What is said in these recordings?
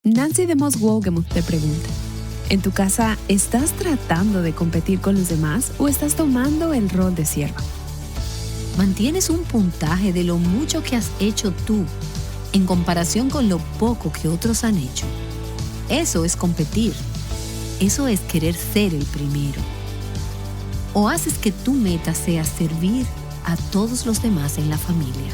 Nancy de Moss Wogemuth te pregunta, ¿en tu casa estás tratando de competir con los demás o estás tomando el rol de sierva? ¿Mantienes un puntaje de lo mucho que has hecho tú en comparación con lo poco que otros han hecho? Eso es competir. Eso es querer ser el primero. ¿O haces que tu meta sea servir a todos los demás en la familia?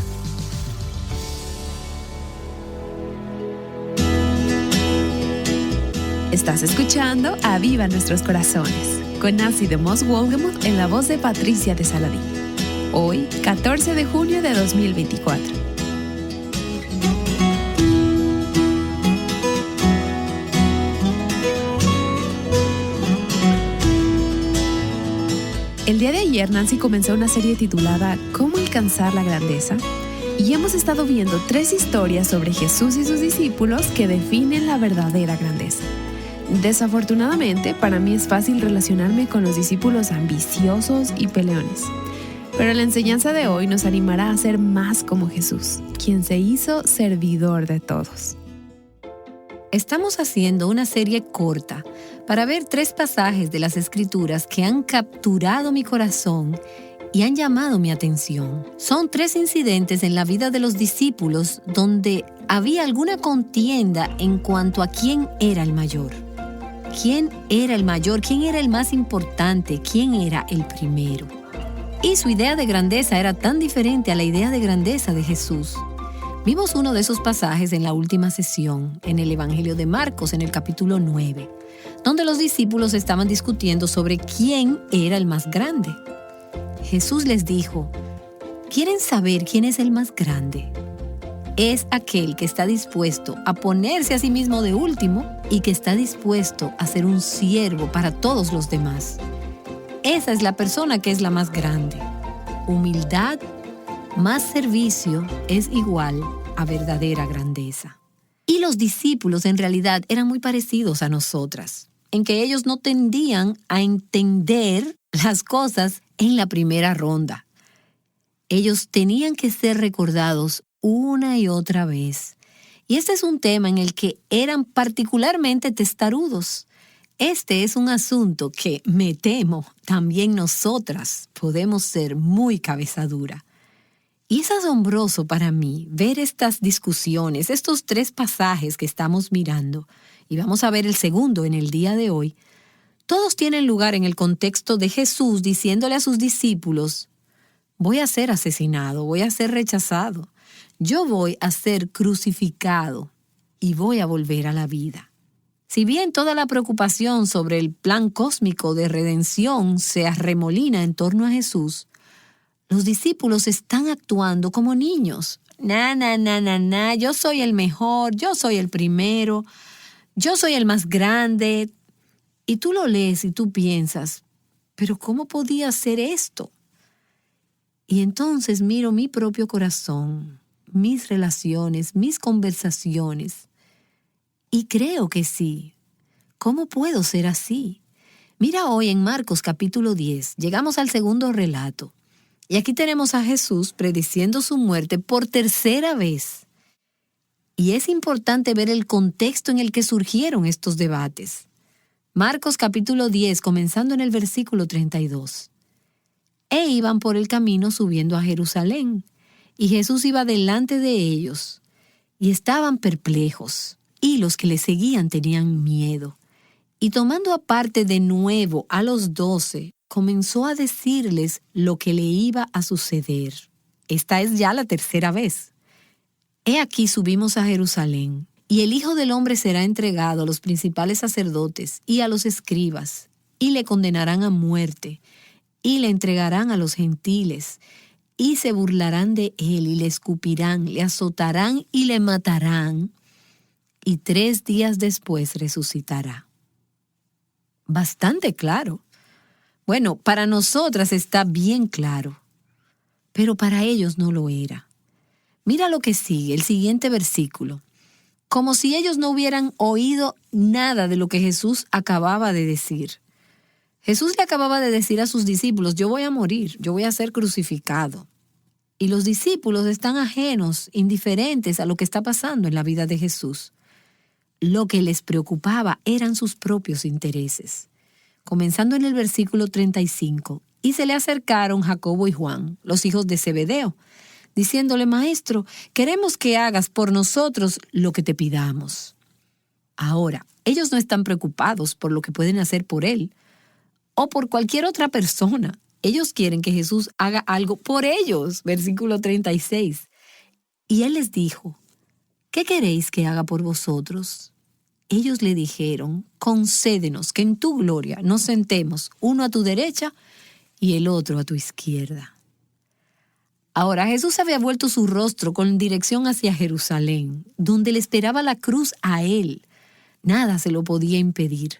Estás escuchando Aviva Nuestros Corazones con Nancy de Moss Wogemuth en la voz de Patricia de Saladín. Hoy, 14 de junio de 2024. El día de ayer Nancy comenzó una serie titulada ¿Cómo alcanzar la grandeza? Y hemos estado viendo 3 historias sobre Jesús y sus discípulos que definen la verdadera grandeza. Desafortunadamente, para mí es fácil relacionarme con los discípulos ambiciosos y peleones. Pero la enseñanza de hoy nos animará a ser más como Jesús, quien se hizo servidor de todos. Estamos haciendo una serie corta para ver 3 pasajes de las Escrituras que han capturado mi corazón y han llamado mi atención. Son 3 incidentes en la vida de los discípulos donde había alguna contienda en cuanto a quién era el mayor. ¿Quién era el mayor? ¿Quién era el más importante? ¿Quién era el primero? Y su idea de grandeza era tan diferente a la idea de grandeza de Jesús. Vimos uno de esos pasajes en la última sesión, en el Evangelio de Marcos, en el capítulo 9, donde los discípulos estaban discutiendo sobre quién era el más grande. Jesús les dijo, ¿quieren saber quién es el más grande? Es aquel que está dispuesto a ponerse a sí mismo de último y que está dispuesto a ser un siervo para todos los demás. Esa es la persona que es la más grande. Humildad más servicio es igual a verdadera grandeza. Y los discípulos en realidad eran muy parecidos a nosotras, en que ellos no tendían a entender las cosas en la primera ronda. Ellos tenían que ser recordados una y otra vez. Y este es un tema en el que eran particularmente testarudos. Este es un asunto que, me temo, también nosotras podemos ser muy cabezadura. Y es asombroso para mí ver estas discusiones, estos 3 pasajes que estamos mirando, y vamos a ver el segundo en el día de hoy. Todos tienen lugar en el contexto de Jesús diciéndole a sus discípulos, voy a ser asesinado, voy a ser rechazado, yo voy a ser crucificado y voy a volver a la vida. Si bien toda la preocupación sobre el plan cósmico de redención se arremolina en torno a Jesús, los discípulos están actuando como niños. Yo soy el mejor, yo soy el primero, yo soy el más grande. Y tú lo lees y tú piensas, ¿pero cómo podía ser esto? Y entonces miro mi propio corazón, mis relaciones, mis conversaciones, y creo que sí. ¿Cómo puedo ser así? Mira hoy en Marcos capítulo 10, llegamos al segundo relato. Y aquí tenemos a Jesús prediciendo su muerte por 3ª vez. Y es importante ver el contexto en el que surgieron estos debates. Marcos capítulo 10, comenzando en el versículo 32. E iban por el camino subiendo a Jerusalén, y Jesús iba delante de ellos, y estaban perplejos, y los que le seguían tenían miedo. Y tomando aparte de nuevo a los 12, comenzó a decirles lo que le iba a suceder. Esta es ya la 3ª vez. He aquí subimos a Jerusalén, y el Hijo del Hombre será entregado a los principales sacerdotes y a los escribas, y le condenarán a muerte, y le entregarán a los gentiles, y se burlarán de él, y le escupirán, le azotarán y le matarán, y 3 días después resucitará. Bastante claro. Bueno, para nosotras está bien claro, pero para ellos no lo era. Mira lo que sigue, el siguiente versículo. Como si ellos no hubieran oído nada de lo que Jesús acababa de decir. Jesús le acababa de decir a sus discípulos, yo voy a morir, yo voy a ser crucificado. Y los discípulos están ajenos, indiferentes a lo que está pasando en la vida de Jesús. Lo que les preocupaba eran sus propios intereses. Comenzando en el versículo 35, y se le acercaron Jacobo y Juan, los hijos de Zebedeo, diciéndole: Maestro, queremos que hagas por nosotros lo que te pidamos. Ahora, ellos no están preocupados por lo que pueden hacer por él o por cualquier otra persona. Ellos quieren que Jesús haga algo por ellos. Versículo 36. Y él les dijo: ¿qué queréis que haga por vosotros? Ellos le dijeron: concédenos que en tu gloria nos sentemos, uno a tu derecha y el otro a tu izquierda. Ahora Jesús había vuelto su rostro con dirección hacia Jerusalén, donde le esperaba la cruz a él. Nada se lo podía impedir.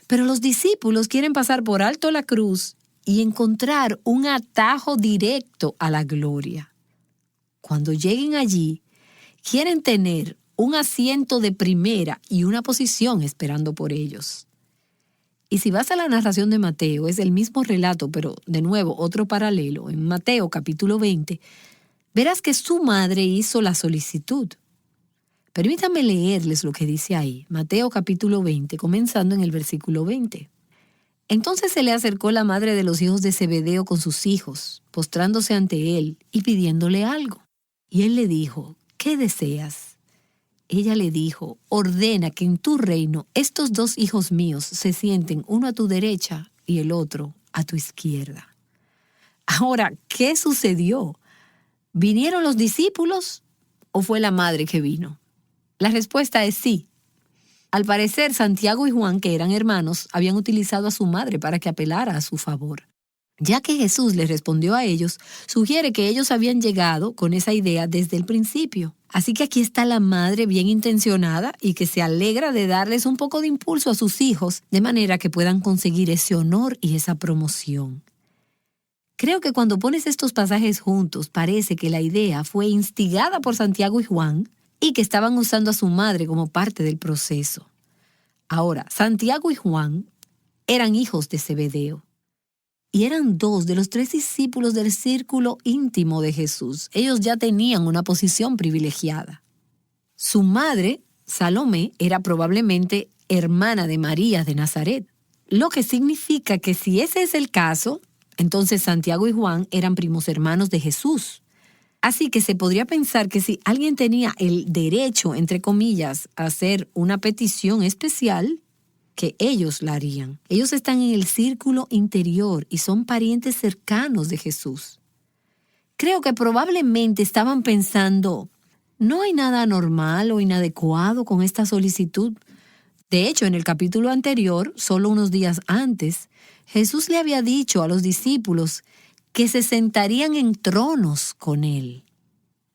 Pero los discípulos quieren pasar por alto la cruz y encontrar un atajo directo a la gloria. Cuando lleguen allí, quieren tener un asiento de primera y una posición esperando por ellos. Y si vas a la narración de Mateo, es el mismo relato, pero de nuevo otro paralelo. En Mateo capítulo 20, verás que su madre hizo la solicitud. Permítanme leerles lo que dice ahí. Mateo capítulo 20, comenzando en el versículo 20. Entonces se le acercó la madre de los hijos de Zebedeo con sus hijos, postrándose ante él y pidiéndole algo. Y él le dijo: ¿qué deseas? Ella le dijo: ordena que en tu reino estos dos hijos míos se sienten, uno a tu derecha y el otro a tu izquierda. Ahora, ¿qué sucedió? ¿Vinieron los discípulos o fue la madre que vino? La respuesta es sí. Al parecer, Santiago y Juan, que eran hermanos, habían utilizado a su madre para que apelara a su favor. Ya que Jesús les respondió a ellos, sugiere que ellos habían llegado con esa idea desde el principio. Así que aquí está la madre bien intencionada y que se alegra de darles un poco de impulso a sus hijos, de manera que puedan conseguir ese honor y esa promoción. Creo que cuando pones estos pasajes juntos, parece que la idea fue instigada por Santiago y Juan y que estaban usando a su madre como parte del proceso. Ahora, Santiago y Juan eran hijos de Zebedeo. Y eran dos de los 3 discípulos del círculo íntimo de Jesús. Ellos ya tenían una posición privilegiada. Su madre, Salomé, era probablemente hermana de María de Nazaret, lo que significa que si ese es el caso, entonces Santiago y Juan eran primos hermanos de Jesús. Así que se podría pensar que si alguien tenía el derecho, entre comillas, a hacer una petición especial, que ellos la harían. Ellos están en el círculo interior y son parientes cercanos de Jesús. Creo que probablemente estaban pensando: no hay nada anormal o inadecuado con esta solicitud. De hecho, en el capítulo anterior, solo unos días antes, Jesús le había dicho a los discípulos que se sentarían en tronos con él.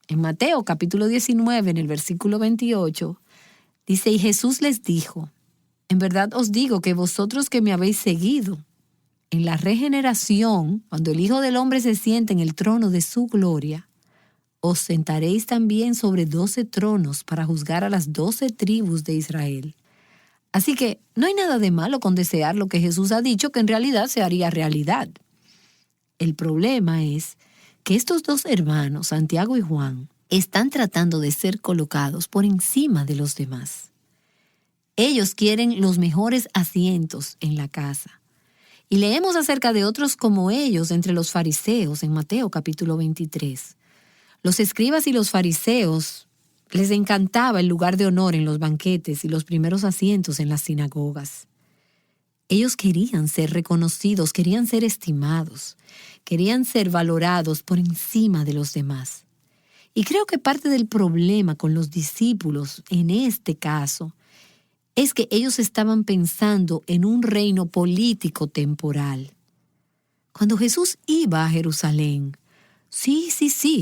En Mateo capítulo 19, en el versículo 28, dice: y Jesús les dijo: en verdad os digo que vosotros que me habéis seguido, en la regeneración, cuando el Hijo del Hombre se siente en el trono de su gloria, os sentaréis también sobre 12 tronos para juzgar a las 12 tribus de Israel. Así que no hay nada de malo con desear lo que Jesús ha dicho que en realidad se haría realidad. El problema es que estos dos hermanos, Santiago y Juan, están tratando de ser colocados por encima de los demás. Ellos quieren los mejores asientos en la casa. Y leemos acerca de otros como ellos entre los fariseos en Mateo capítulo 23. Los escribas y los fariseos les encantaba el lugar de honor en los banquetes y los primeros asientos en las sinagogas. Ellos querían ser reconocidos, querían ser estimados, querían ser valorados por encima de los demás. Y creo que parte del problema con los discípulos en este caso es que ellos estaban pensando en un reino político temporal. Cuando Jesús iba a Jerusalén, sí,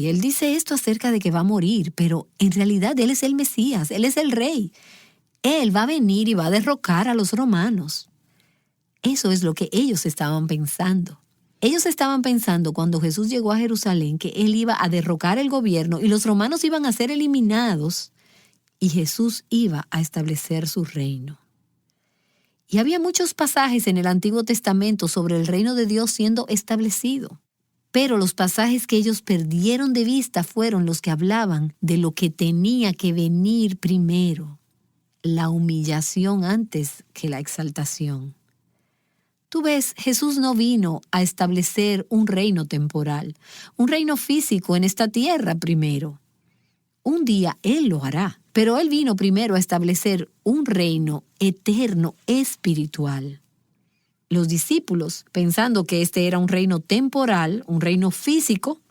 él dice esto acerca de que va a morir, pero en realidad él es el Mesías, él es el rey. Él va a venir y va a derrocar a los romanos. Eso es lo que ellos estaban pensando. Ellos estaban pensando cuando Jesús llegó a Jerusalén que él iba a derrocar el gobierno y los romanos iban a ser eliminados. Y Jesús iba a establecer su reino. Y había muchos pasajes en el Antiguo Testamento sobre el reino de Dios siendo establecido. Pero los pasajes que ellos perdieron de vista fueron los que hablaban de lo que tenía que venir primero. la humillación antes que la exaltación. Tú ves, Jesús no vino a establecer un reino temporal, un reino físico en esta tierra primero. Un día Él lo hará, pero Él vino primero a establecer un reino eterno espiritual. Los discípulos, pensando que este era un reino temporal, un reino físico,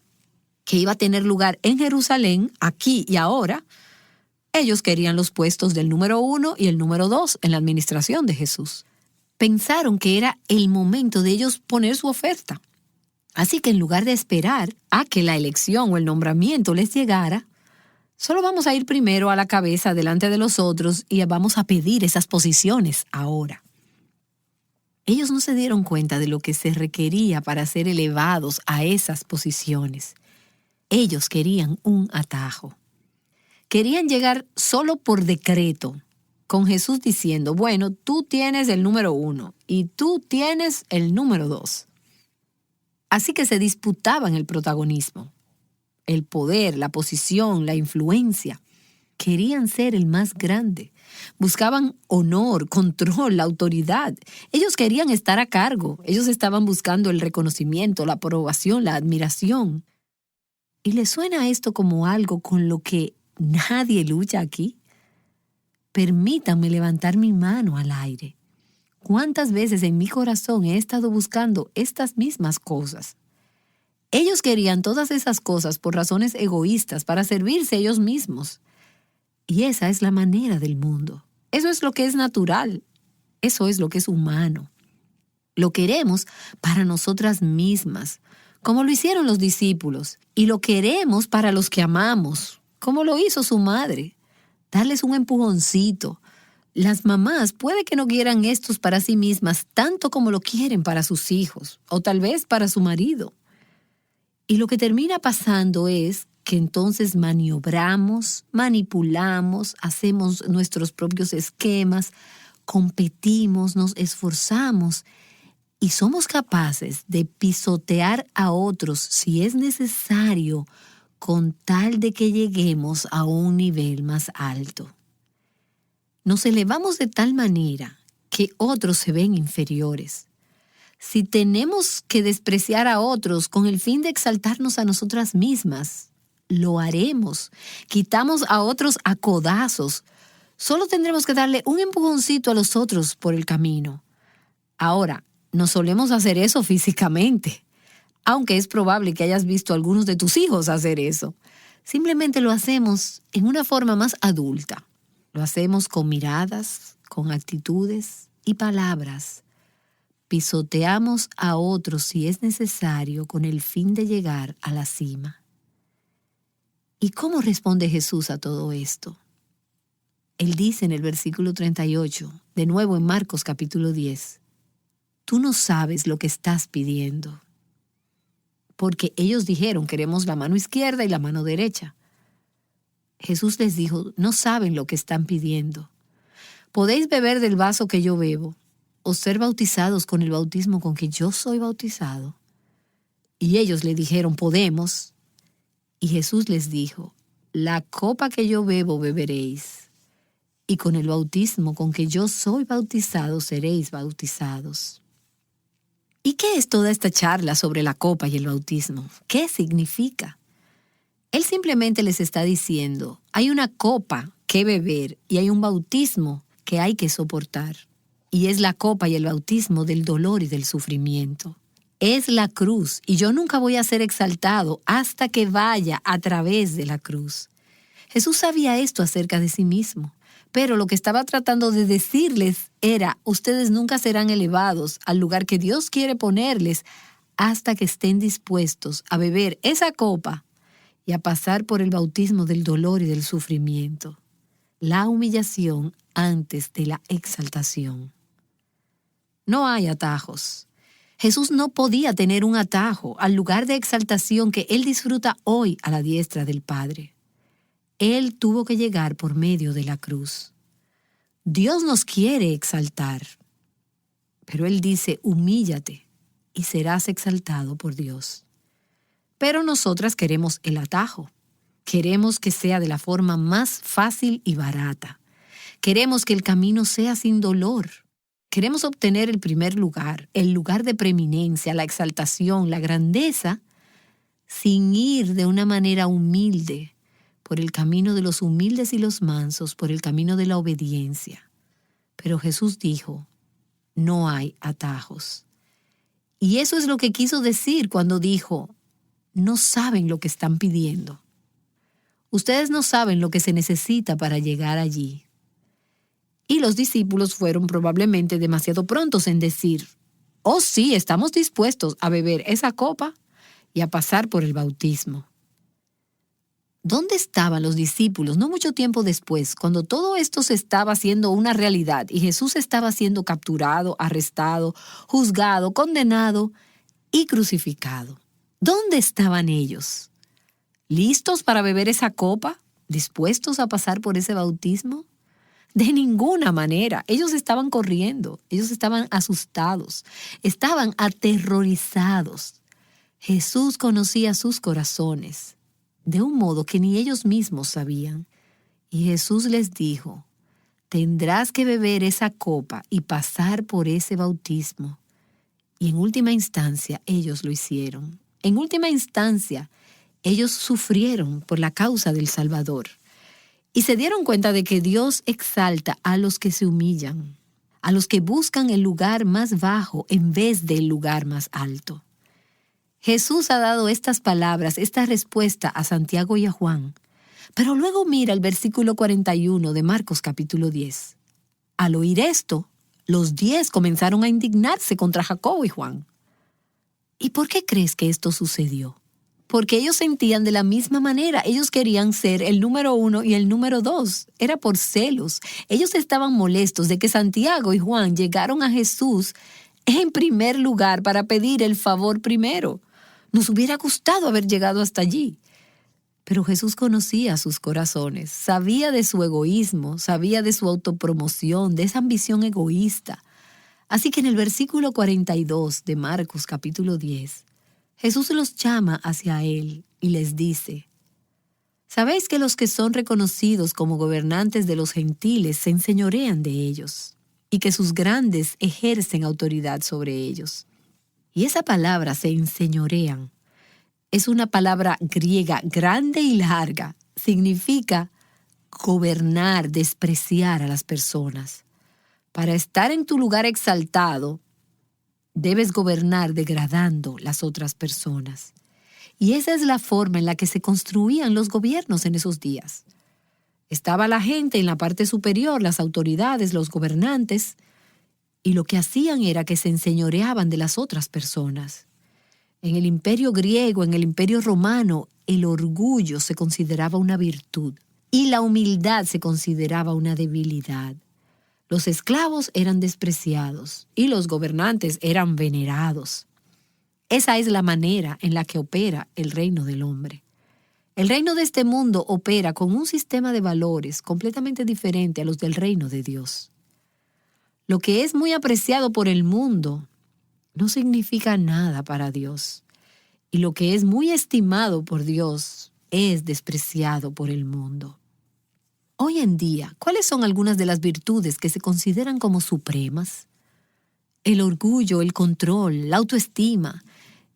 que iba a tener lugar en Jerusalén, aquí y ahora, ellos querían los puestos del número 1 y el número 2 en la administración de Jesús. Pensaron que era el momento de ellos poner su oferta. Así que en lugar de esperar a que la elección o el nombramiento les llegara, solo vamos a ir primero a la cabeza delante de los otros y vamos a pedir esas posiciones ahora. Ellos no se dieron cuenta de lo que se requería para ser elevados a esas posiciones. Ellos querían un atajo. Querían llegar solo por decreto, con Jesús diciendo, bueno, tú tienes el número 1 y tú tienes el número 2. Así que se disputaban el protagonismo, el poder, la posición, la influencia. Querían ser el más grande. Buscaban honor, control, la autoridad. Ellos querían estar a cargo. Ellos estaban buscando el reconocimiento, la aprobación, la admiración. ¿Y les suena esto como algo con lo que nadie lucha aquí? Permítanme levantar mi mano al aire. ¿Cuántas veces en mi corazón he estado buscando estas mismas cosas? Ellos querían todas esas cosas por razones egoístas para servirse ellos mismos. Y esa es la manera del mundo. Eso es lo que es natural. Eso es lo que es humano. Lo queremos para nosotras mismas, como lo hicieron los discípulos. Y lo queremos para los que amamos, como lo hizo su madre. Darles un empujoncito. Las mamás puede que no quieran estos para sí mismas tanto como lo quieren para sus hijos, o tal vez para su marido. Y lo que termina pasando es que entonces maniobramos, manipulamos, hacemos nuestros propios esquemas, competimos, nos esforzamos y somos capaces de pisotear a otros si es necesario con tal de que lleguemos a un nivel más alto. Nos elevamos de tal manera que otros se ven inferiores. Si tenemos que despreciar a otros con el fin de exaltarnos a nosotras mismas, lo haremos. Quitamos a otros a codazos. Solo tendremos que darle un empujoncito a los otros por el camino. Ahora, no solemos hacer eso físicamente, aunque es probable que hayas visto a algunos de tus hijos hacer eso. Simplemente lo hacemos en una forma más adulta. Lo hacemos con miradas, con actitudes y palabras. Pisoteamos a otros si es necesario con el fin de llegar a la cima. ¿Y cómo responde Jesús a todo esto? Él dice en el versículo 38, de nuevo en Marcos capítulo 10, tú no sabes lo que estás pidiendo. Porque ellos dijeron, queremos la mano izquierda y la mano derecha. Jesús les dijo, no saben lo que están pidiendo. Podéis beber del vaso que yo bebo, o ser bautizados con el bautismo con que yo soy bautizado. Y ellos le dijeron, podemos. Y Jesús les dijo, la copa que yo bebo beberéis, y con el bautismo con que yo soy bautizado seréis bautizados. ¿Y qué es toda esta charla sobre la copa y el bautismo? ¿Qué significa? Él simplemente les está diciendo, hay una copa que beber y hay un bautismo que hay que soportar. Y es la copa y el bautismo del dolor y del sufrimiento. Es la cruz, y yo nunca voy a ser exaltado hasta que vaya a través de la cruz. Jesús sabía esto acerca de sí mismo, pero lo que estaba tratando de decirles era, ustedes nunca serán elevados al lugar que Dios quiere ponerles hasta que estén dispuestos a beber esa copa y a pasar por el bautismo del dolor y del sufrimiento. La humillación antes de la exaltación. No hay atajos. Jesús no podía tener un atajo al lugar de exaltación que Él disfruta hoy a la diestra del Padre. Él tuvo que llegar por medio de la cruz. Dios nos quiere exaltar, pero Él dice, humíllate y serás exaltado por Dios. Pero nosotras queremos el atajo. Queremos que sea de la forma más fácil y barata. Queremos que el camino sea sin dolor. Queremos obtener el primer lugar, el lugar de preeminencia, la exaltación, la grandeza, sin ir de una manera humilde, por el camino de los humildes y los mansos, por el camino de la obediencia. Pero Jesús dijo, no hay atajos. Y eso es lo que quiso decir cuando dijo, no saben lo que están pidiendo. Ustedes no saben lo que se necesita para llegar allí. Y los discípulos fueron probablemente demasiado prontos en decir, oh sí, estamos dispuestos a beber esa copa y a pasar por el bautismo. ¿Dónde estaban los discípulos no mucho tiempo después, cuando todo esto se estaba haciendo una realidad y Jesús estaba siendo capturado, arrestado, juzgado, condenado y crucificado? ¿Dónde estaban ellos? ¿Listos para beber esa copa? ¿Dispuestos a pasar por ese bautismo? De ninguna manera. Ellos estaban corriendo, ellos estaban asustados, estaban aterrorizados. Jesús conocía sus corazones de un modo que ni ellos mismos sabían. Y Jesús les dijo, tendrás que beber esa copa y pasar por ese bautismo. Y en última instancia, ellos lo hicieron. En última instancia, ellos sufrieron por la causa del Salvador. Y se dieron cuenta de que Dios exalta a los que se humillan, a los que buscan el lugar más bajo en vez del lugar más alto. Jesús ha dado estas palabras, esta respuesta a Santiago y a Juan. Pero luego mira el versículo 41 de Marcos capítulo 10. Al oír esto, los 10 comenzaron a indignarse contra Jacobo y Juan. ¿Y por qué crees que esto sucedió? Porque ellos sentían de la misma manera. Ellos querían ser el número 1 y el número 2. Era por celos. Ellos estaban molestos de que Santiago y Juan llegaron a Jesús en primer lugar para pedir el favor primero. Nos hubiera gustado haber llegado hasta allí. Pero Jesús conocía sus corazones, sabía de su egoísmo, sabía de su autopromoción, de esa ambición egoísta. Así que en el versículo 42 de Marcos capítulo 10, Jesús los llama hacia Él y les dice, ¿sabéis que los que son reconocidos como gobernantes de los gentiles se enseñorean de ellos y que sus grandes ejercen autoridad sobre ellos? Y esa palabra, se enseñorean, es una palabra griega grande y larga. Significa gobernar, despreciar a las personas. Para estar en tu lugar exaltado, debes gobernar degradando las otras personas. Y esa es la forma en la que se construían los gobiernos en esos días. Estaba la gente en la parte superior, las autoridades, los gobernantes, y lo que hacían era que se enseñoreaban de las otras personas. En el imperio griego, en el imperio romano, el orgullo se consideraba una virtud y la humildad se consideraba una debilidad. Los esclavos eran despreciados y los gobernantes eran venerados. Esa es la manera en la que opera el reino del hombre. El reino de este mundo opera con un sistema de valores completamente diferente a los del reino de Dios. Lo que es muy apreciado por el mundo no significa nada para Dios. Y lo que es muy estimado por Dios es despreciado por el mundo. Hoy en día, ¿cuáles son algunas de las virtudes que se consideran como supremas? El orgullo, el control, la autoestima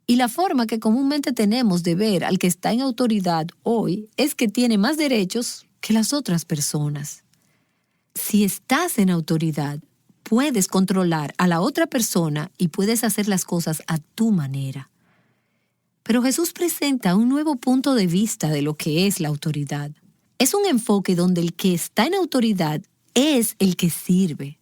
y la forma que comúnmente tenemos de ver al que está en autoridad hoy es que tiene más derechos que las otras personas. Si estás en autoridad, puedes controlar a la otra persona y puedes hacer las cosas a tu manera. Pero Jesús presenta un nuevo punto de vista de lo que es la autoridad. Es un enfoque donde el que está en autoridad es el que sirve.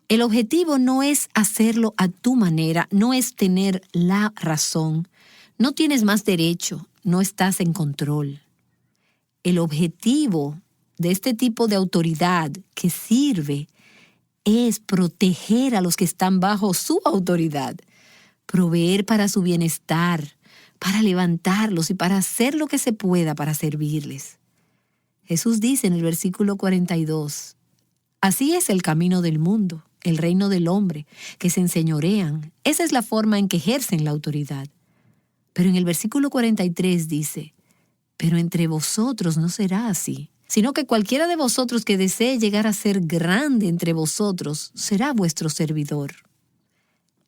El objetivo no es hacerlo a tu manera, no es tener la razón. No tienes más derecho, no estás en control. El objetivo de este tipo de autoridad que sirve es proteger a los que están bajo su autoridad, proveer para su bienestar, para levantarlos y para hacer lo que se pueda para servirles. Jesús dice en el versículo 42, así es el camino del mundo, el reino del hombre, que se enseñorean. Esa es la forma en que ejercen la autoridad. Pero en el versículo 43 dice, pero entre vosotros no será así, sino que cualquiera de vosotros que desee llegar a ser grande entre vosotros será vuestro servidor.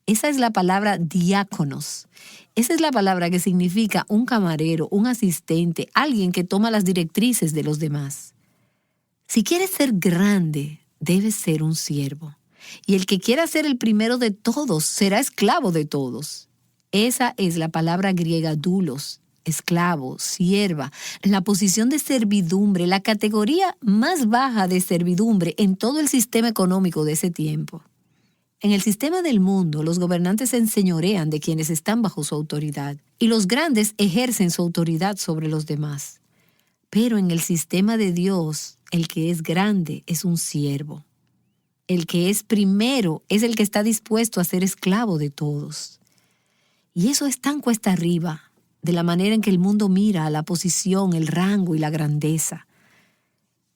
Esa es la palabra diáconos. Esa es la palabra que significa un camarero, un asistente, alguien que toma las directrices de los demás. Si quieres ser grande, debes ser un siervo. Y el que quiera ser el primero de todos será esclavo de todos. Esa es la palabra griega doulos, esclavo, sierva, la posición de servidumbre, la categoría más baja de servidumbre en todo el sistema económico de ese tiempo. En el sistema del mundo, los gobernantes se enseñorean de quienes están bajo su autoridad y los grandes ejercen su autoridad sobre los demás. Pero en el sistema de Dios, el que es grande es un siervo. El que es primero es el que está dispuesto a ser esclavo de todos. Y eso es tan cuesta arriba, de la manera en que el mundo mira a la posición, el rango y la grandeza.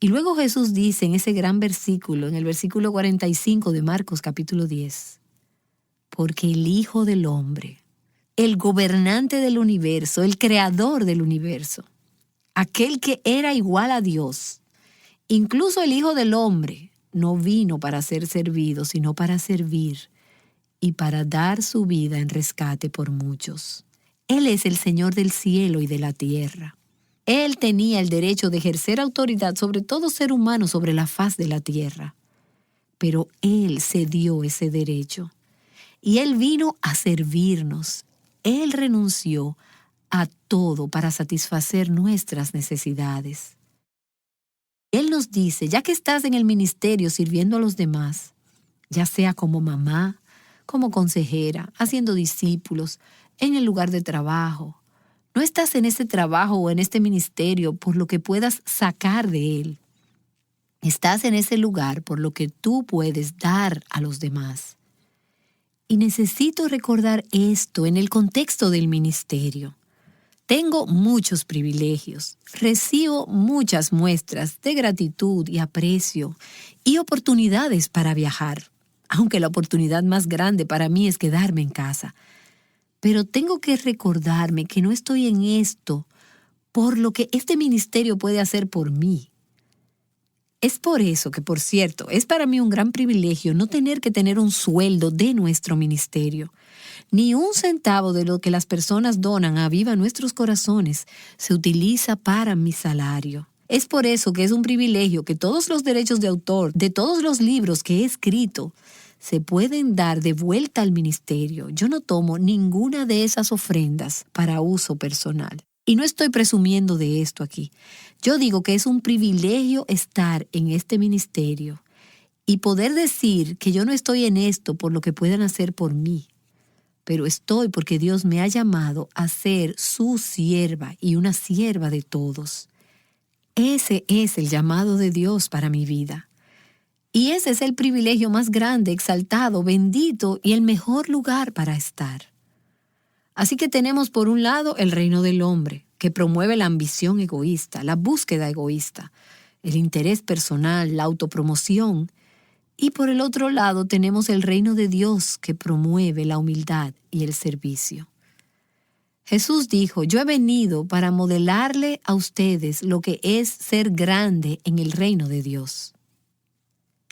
Y luego Jesús dice en ese gran versículo, en el versículo 45 de Marcos capítulo 10, porque el Hijo del Hombre, el gobernante del universo, el creador del universo, aquel que era igual a Dios, incluso el Hijo del Hombre, no vino para ser servido, sino para servir y para dar su vida en rescate por muchos. Él es el Señor del cielo y de la tierra. Él tenía el derecho de ejercer autoridad sobre todo ser humano sobre la faz de la tierra. Pero Él cedió ese derecho. Y Él vino a servirnos. Él renunció a todo para satisfacer nuestras necesidades. Él nos dice, ya que estás en el ministerio sirviendo a los demás, ya sea como mamá, como consejera, haciendo discípulos, en el lugar de trabajo, no estás en ese trabajo o en este ministerio por lo que puedas sacar de él. Estás en ese lugar por lo que tú puedes dar a los demás. Y necesito recordar esto en el contexto del ministerio. Tengo muchos privilegios, recibo muchas muestras de gratitud y aprecio y oportunidades para viajar, aunque la oportunidad más grande para mí es quedarme en casa. Pero tengo que recordarme que no estoy en esto por lo que este ministerio puede hacer por mí. Es por eso que, por cierto, es para mí un gran privilegio no tener que tener un sueldo de nuestro ministerio. Ni un centavo de lo que las personas donan a Aviva Nuestros Corazones se utiliza para mi salario. Es por eso que es un privilegio que todos los derechos de autor de todos los libros que he escrito se pueden dar de vuelta al ministerio. Yo no tomo ninguna de esas ofrendas para uso personal. Y no estoy presumiendo de esto aquí. Yo digo que es un privilegio estar en este ministerio y poder decir que yo no estoy en esto por lo que puedan hacer por mí, pero estoy porque Dios me ha llamado a ser su sierva y una sierva de todos. Ese es el llamado de Dios para mi vida. Y ese es el privilegio más grande, exaltado, bendito y el mejor lugar para estar. Así que tenemos por un lado el reino del hombre, que promueve la ambición egoísta, la búsqueda egoísta, el interés personal, la autopromoción. Y por el otro lado tenemos el reino de Dios, que promueve la humildad y el servicio. Jesús dijo, yo he venido para modelarle a ustedes lo que es ser grande en el reino de Dios.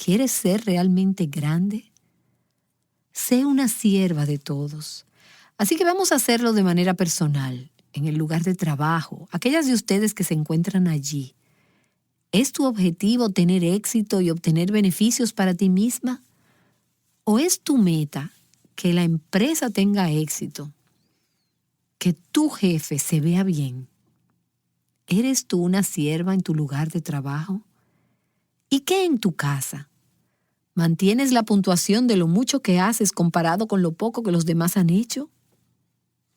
¿Quieres ser realmente grande? Sé una sierva de todos. Así que vamos a hacerlo de manera personal, en el lugar de trabajo, aquellas de ustedes que se encuentran allí. ¿Es tu objetivo tener éxito y obtener beneficios para ti misma? ¿O es tu meta que la empresa tenga éxito? Que tu jefe se vea bien. ¿Eres tú una sierva en tu lugar de trabajo? ¿Y qué en tu casa? ¿Mantienes la puntuación de lo mucho que haces comparado con lo poco que los demás han hecho?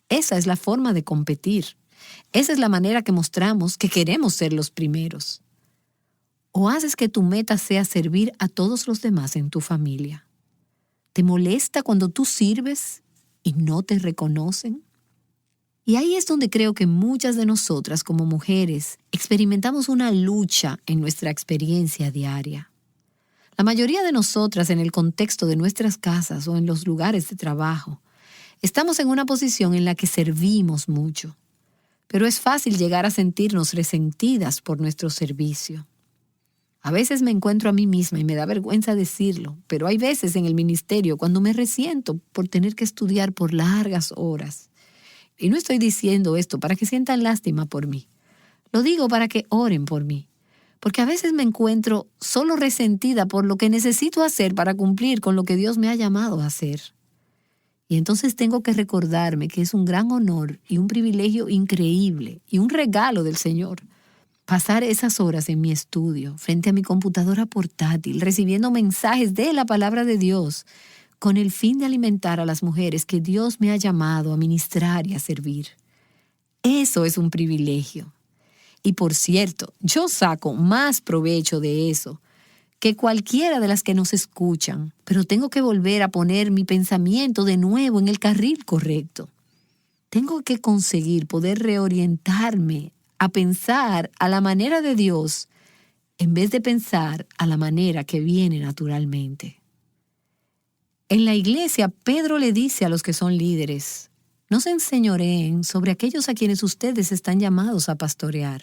Esa es la forma de competir. Esa es la manera que mostramos que queremos ser los primeros. ¿O haces que tu meta sea servir a todos los demás en tu familia? ¿Te molesta cuando tú sirves y no te reconocen? Y ahí es donde creo que muchas de nosotras como mujeres experimentamos una lucha en nuestra experiencia diaria. La mayoría de nosotras en el contexto de nuestras casas o en los lugares de trabajo, estamos en una posición en la que servimos mucho, Pero es fácil llegar a sentirnos resentidas por nuestro servicio. A veces me encuentro a mí misma y me da vergüenza decirlo, pero hay veces en el ministerio cuando me resiento por tener que estudiar por largas horas. Y no estoy diciendo esto para que sientan lástima por mí. Lo digo para que oren por mí. Porque a veces me encuentro solo resentida por lo que necesito hacer para cumplir con lo que Dios me ha llamado a hacer. Y entonces tengo que recordarme que es un gran honor y un privilegio increíble y un regalo del Señor pasar esas horas en mi estudio, frente a mi computadora portátil, recibiendo mensajes de la palabra de Dios, con el fin de alimentar a las mujeres que Dios me ha llamado a ministrar y a servir. Eso es un privilegio. Y por cierto, yo saco más provecho de eso que cualquiera de las que nos escuchan, pero tengo que volver a poner mi pensamiento de nuevo en el carril correcto. Tengo que conseguir poder reorientarme a pensar a la manera de Dios en vez de pensar a la manera que viene naturalmente. En la iglesia, Pedro le dice a los que son líderes: no se enseñoreen sobre aquellos a quienes ustedes están llamados a pastorear,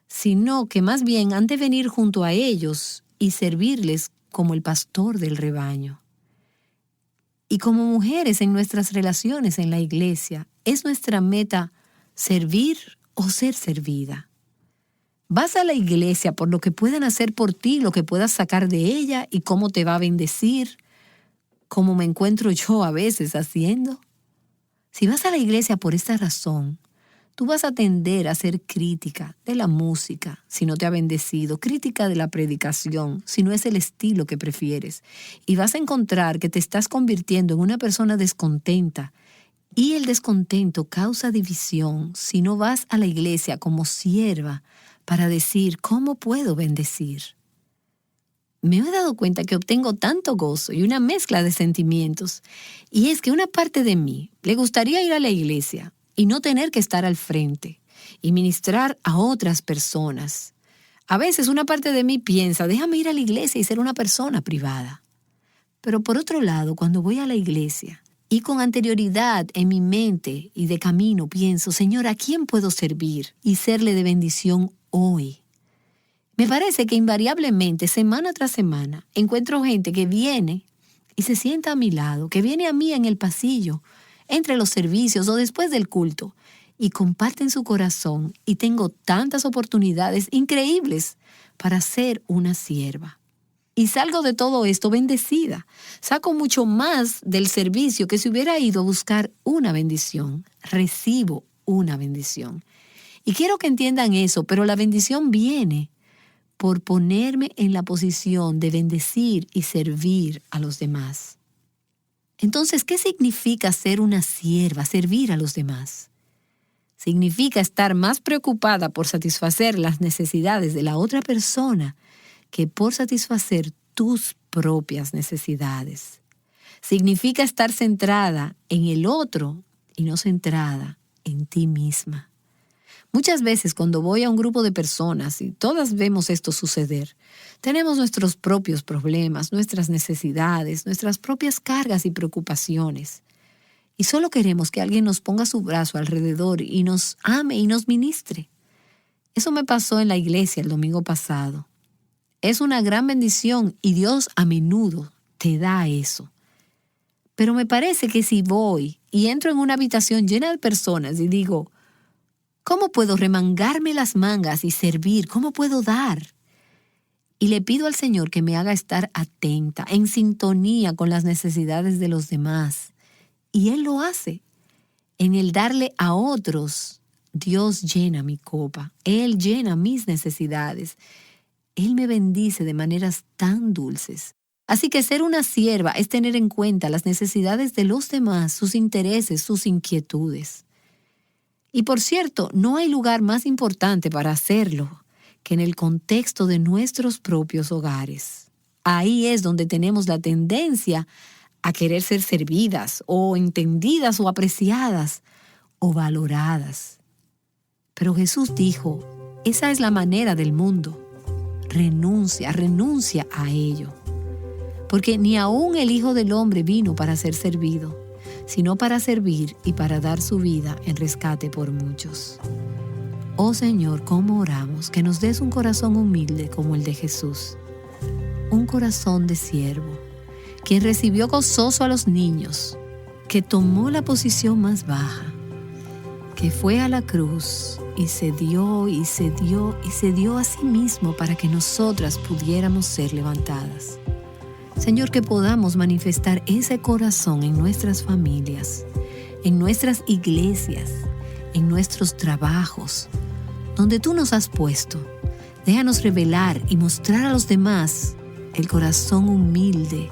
sino que más bien han de venir junto a ellos y servirles como el pastor del rebaño. Y como mujeres en nuestras relaciones en la iglesia, es nuestra meta servir o ser servida. Vas a la iglesia por lo que puedan hacer por ti, lo que puedas sacar de ella y cómo te va a bendecir, como me encuentro yo a veces haciendo. Si vas a la iglesia por esta razón, tú vas a tender a ser crítica de la música, si no te ha bendecido, crítica de la predicación, si no es el estilo que prefieres, y vas a encontrar que te estás convirtiendo en una persona descontenta, y el descontento causa división si no vas a la iglesia como sierva para decir, ¿cómo puedo bendecir? Me he dado cuenta que obtengo tanto gozo y una mezcla de sentimientos, y es que una parte de mí le gustaría ir a la iglesia y no tener que estar al frente y ministrar a otras personas. A veces una parte de mí piensa, déjame ir a la iglesia y ser una persona privada. Pero por otro lado, cuando voy a la iglesia y con anterioridad en mi mente y de camino pienso, Señor, ¿a quién puedo servir y serle de bendición hoy? Me parece que invariablemente, semana tras semana, encuentro gente que viene y se sienta a mi lado, que viene a mí en el pasillo, entre los servicios o después del culto, y comparten su corazón, y tengo tantas oportunidades increíbles para ser una sierva. Y salgo de todo esto bendecida. Saco mucho más del servicio que si hubiera ido a buscar una bendición. Recibo una bendición. Y quiero que entiendan eso, pero la bendición viene por ponerme en la posición de bendecir y servir a los demás. Entonces, ¿qué significa ser una sierva, servir a los demás? Significa estar más preocupada por satisfacer las necesidades de la otra persona que por satisfacer tus propias necesidades. Significa estar centrada en el otro y no centrada en ti misma. Muchas veces cuando voy a un grupo de personas, y todas vemos esto suceder, tenemos nuestros propios problemas, nuestras necesidades, nuestras propias cargas y preocupaciones. Y solo queremos que alguien nos ponga su brazo alrededor y nos ame y nos ministre. Eso me pasó en la iglesia el domingo pasado. Es una gran bendición y Dios a menudo te da eso. Pero me parece que si voy y entro en una habitación llena de personas y digo, ¿cómo puedo remangarme las mangas y servir? ¿Cómo puedo dar? Y le pido al Señor que me haga estar atenta, en sintonía con las necesidades de los demás. Y Él lo hace. En el darle a otros, Dios llena mi copa. Él llena mis necesidades. Él me bendice de maneras tan dulces. Así que ser una sierva es tener en cuenta las necesidades de los demás, sus intereses, sus inquietudes. Y por cierto, no hay lugar más importante para hacerlo que en el contexto de nuestros propios hogares. Ahí es donde tenemos la tendencia a querer ser servidas o entendidas o apreciadas o valoradas. Pero Jesús dijo, esa es la manera del mundo. Renuncia a ello. Porque ni aún el Hijo del Hombre vino para ser servido, sino para servir y para dar su vida en rescate por muchos. Oh Señor, ¿cómo oramos? Que nos des un corazón humilde como el de Jesús. Un corazón de siervo, quien recibió gozoso a los niños, que tomó la posición más baja, que fue a la cruz y se dio y se dio y se dio a sí mismo para que nosotras pudiéramos ser levantadas. Señor, que podamos manifestar ese corazón en nuestras familias, en nuestras iglesias, en nuestros trabajos, donde tú nos has puesto. Déjanos revelar y mostrar a los demás el corazón humilde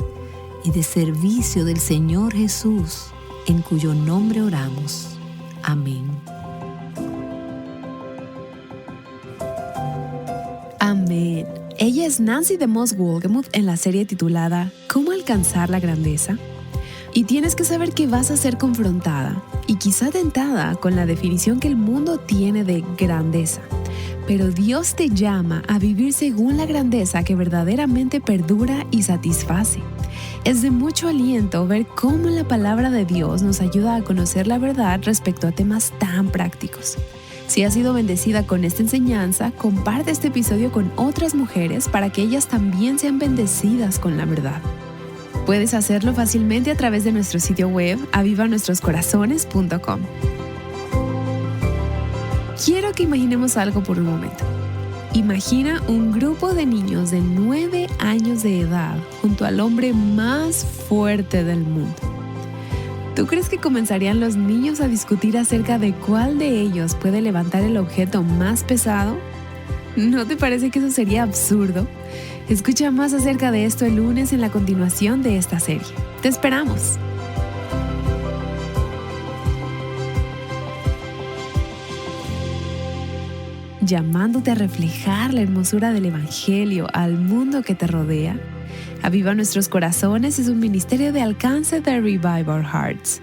y de servicio del Señor Jesús, en cuyo nombre oramos. Amén. Amén. Ella es Nancy DeMoss Wolgemuth en la serie titulada ¿Cómo alcanzar la grandeza? Y tienes que saber que vas a ser confrontada y quizá tentada con la definición que el mundo tiene de grandeza. Pero Dios te llama a vivir según la grandeza que verdaderamente perdura y satisface. Es de mucho aliento ver cómo la palabra de Dios nos ayuda a conocer la verdad respecto a temas tan prácticos. Si has sido bendecida con esta enseñanza, comparte este episodio con otras mujeres para que ellas también sean bendecidas con la verdad. Puedes hacerlo fácilmente a través de nuestro sitio web avivanuestroscorazones.com. Quiero que imaginemos algo por un momento. Imagina un grupo de niños de 9 años de edad junto al hombre más fuerte del mundo. ¿Tú crees que comenzarían los niños a discutir acerca de cuál de ellos puede levantar el objeto más pesado? ¿No te parece que eso sería absurdo? Escucha más acerca de esto el lunes en la continuación de esta serie. ¡Te esperamos! Llamándote a reflejar la hermosura del Evangelio al mundo que te rodea. Aviva Nuestros Corazones es un ministerio de alcance de Revive Our Hearts.